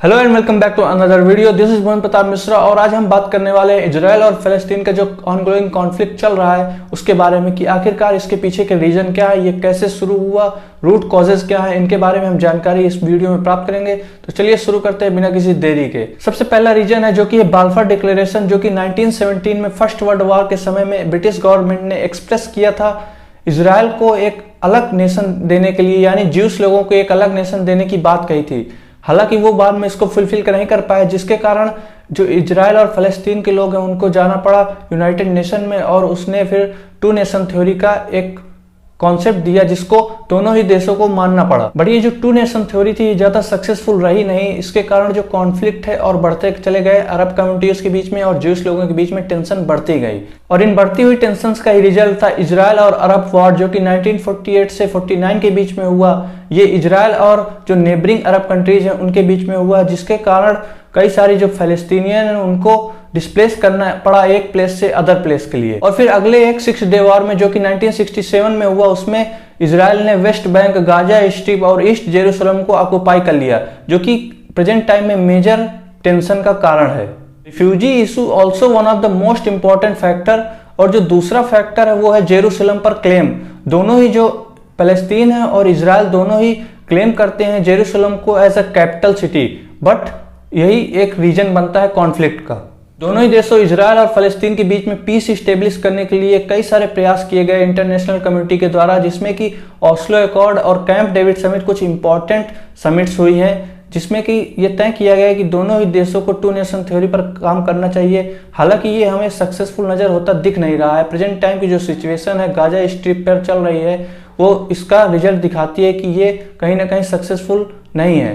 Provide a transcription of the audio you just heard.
Hello and welcome back to another video. This is Mohan Pratap Mishra और आज हम बात करने वाले हैं इजराइल और फलस्तीन का जो ऑनगोइंग कॉन्फ्लिक्ट चल रहा है उसके बारे में कि आखिरकार इसके पीछे के रीजन क्या है, ये कैसे शुरू हुआ, रूट कॉजेज क्या है, इनके बारे में हम जानकारी इस वीडियो में प्राप्त करेंगे। तो चलिए शुरू करते हैं बिना किसी देरी के। सबसे पहला रीजन है जो कि बाल्फोर डिक्लेरेशन, जो कि 1917 में फर्स्ट वर्ल्ड वॉर के समय में ब्रिटिश गवर्नमेंट ने एक्सप्रेस किया था इजराइल को एक अलग नेशन देने के लिए, यानी ज्यूस लोगों को एक अलग नेशन देने की बात कही थी। हालांकि वो बाद में इसको फुलफिल नहीं कर पाए, जिसके कारण जो इजराइल और फलस्तीन के लोग हैं उनको जाना पड़ा यूनाइटेड नेशन में और उसने फिर टू नेशन थ्योरी का एक कॉन्सेप्ट दिया जिसको दोनों ही देशों को मानना पड़ा। बट ये जो टू नेशन थ्योरी थी ये ज्यादा सक्सेसफुल रही नहीं। इसके कारण जो कॉन्फ्लिक्ट है और बढ़ते चले गए, अरब कम्युनिटीज के बीच में और ज्यूस लोगों के बीच में टेंशन बढ़ती गई और इन बढ़ती हुई टेंशन का ही रिजल्ट था इजराइल और अरब वॉर, जो कि 1948 से 49 के बीच में हुआ। ये इजराइल और जो नेबरिंग अरब कंट्रीज हैं उनके बीच में हुआ, जिसके कारण कई सारी जो फलस्तीनियन हैं उनको डिस्प्लेस करना पड़ा एक प्लेस से अदर प्लेस के लिए। और फिर अगले एक 6 डे वॉर में जो कि 1967 में हुआ, उसमें इजराइल ने वेस्ट बैंक, गाजा स्ट्रिप और ईस्ट जेरूशलम को ऑक्युपाई कर लिया, जो कि प्रेजेंट टाइम में मेजर टेंशन का कारण है। Refugee issue also one of the most important factor. और जो दूसरा फैक्टर है वो है जेरूशलम पर क्लेम। दोनों ही जो फलस्तीन है और इजराइल दोनों ही क्लेम करते हैं जेरूशलम को as a capital city, but यही एक रीजन बनता है कॉन्फ्लिक्ट का। दोनों ही देशों इजराइल और फलस्तीन के बीच में पीस स्टेब्लिश करने के लिए कई सारे प्रयास किए गए इंटरनेशनल कम्युनिटी के द्वारा, जिसमें कि ऑस्लो अकॉर्ड और कैंप डेविड समिट कुछ इंपॉर्टेंट समिट्स हुई हैं, जिसमें कि ये तय किया गया है कि दोनों ही देशों को टू नेशन थ्योरी पर काम करना चाहिए। हालांकि ये हमें सक्सेसफुल नजर होता दिख नहीं रहा है। प्रेजेंट टाइम की जो सिचुएशन है गाजा स्ट्रिप पर चल रही है वो इसका रिजल्ट दिखाती है कि ये कहीं ना कहीं सक्सेसफुल नहीं है।